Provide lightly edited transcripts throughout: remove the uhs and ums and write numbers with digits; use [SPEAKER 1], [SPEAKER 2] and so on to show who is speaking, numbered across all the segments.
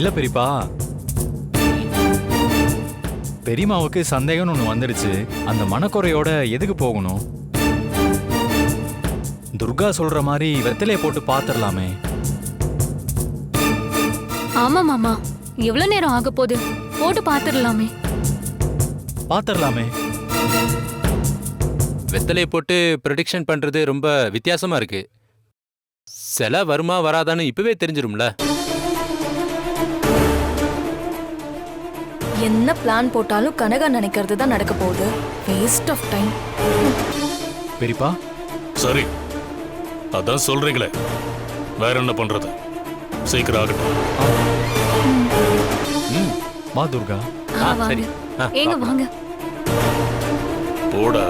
[SPEAKER 1] இல்ல பெரியப்பா, பெரியம்மாவுக்கு சந்தேகம்னு ஒண்ணு வந்துடுச்சு. அந்த மனக்குறையோட எதுக்கு போகணும்? துர்கா சொல்ற மாதிரி வெத்தலைய போட்டு பாத்துடலாமே.
[SPEAKER 2] ஆமா மாமா, எவ்வளவு நேரம் ஆக போகுது? போட்டு பாத்துடலாமே.
[SPEAKER 1] பாத்துடலாமே.
[SPEAKER 3] வெத்தலையை போட்டு ப்ரொடிக்ஷன் பண்றது ரொம்ப வித்தியாசமா இருக்கு. சில வருமா வராதான்னு இப்பவே தெரிஞ்சிரும்ல.
[SPEAKER 4] என்ன பிளான் போட்டாலும் கனகா நினைக்கிறது தான் நடக்க போகுது. Waste of time.
[SPEAKER 1] பெரியப்பா,
[SPEAKER 5] சரி, அதான் சொல்றீங்களே, வேற என்ன பண்றது? சீக்கிரம் ஆகட்டும்.
[SPEAKER 1] வா துர்கா.
[SPEAKER 2] வாங்க.
[SPEAKER 3] சரி.
[SPEAKER 2] ஏங்க வாங்க.
[SPEAKER 5] போடா.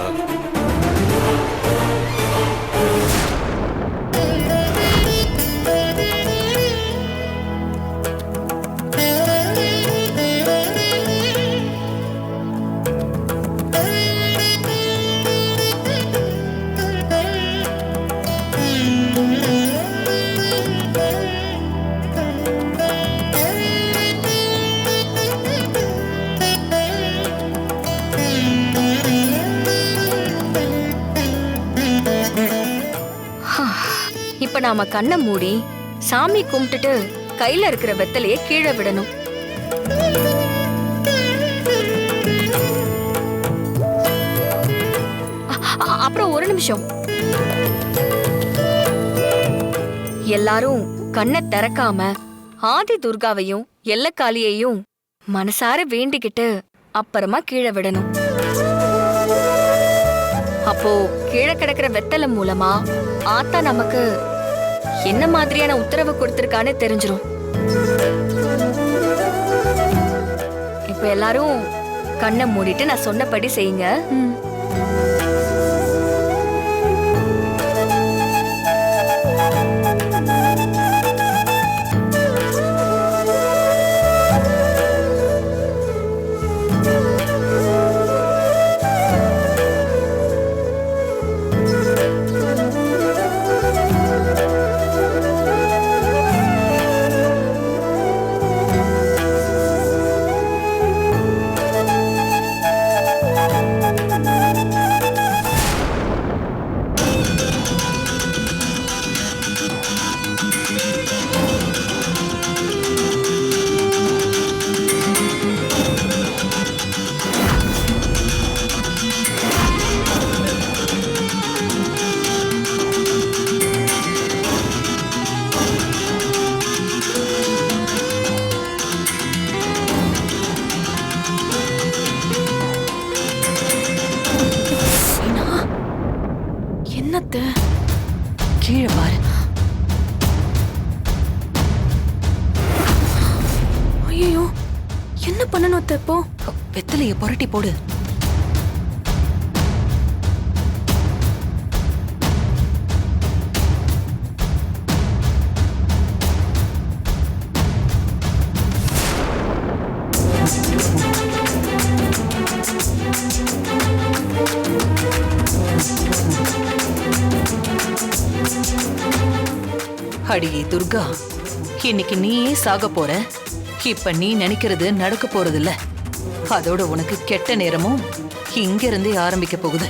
[SPEAKER 4] இப்ப நாம கண்ணை மூடி சாமி கும்பிட்டுட்டு கையில இருக்கிற வெத்தலையே கீழே விடணும். அப்புறம் ஒரு நிமிஷம், எல்லாரும் கண்ணை திறக்காம ஆதி துர்காவையும் எல்லக்காளியையும் மனசார வேண்டிக்கிட்டு அப்புறமா கீழே விடணும். அப்போ கீழே கிடக்கிற வெத்தலை மூலமா ஆத்தா நமக்கு என்ன மாதிரியான உத்தரவு கொடுத்திருக்கான்னு தெரிஞ்சிரும். இப்ப எல்லாரும் கண்ணை மூடிட்டு நான் சொன்னபடி செய்யுங்க. என்னத்த கீழே பாரு. ஐயோ, என்ன பண்ணணும் இப்போ? வெத்தலைய புரட்டி போடு.
[SPEAKER 6] அடியே துர்கா, இன்னைக்கு நீயே சாக போற. இப்ப நீ நினைக்கிறது நடக்க போறது இல்ல. அதோட உனக்கு கெட்ட நேரமும் இங்க இருந்தே ஆரம்பிக்க போகுது.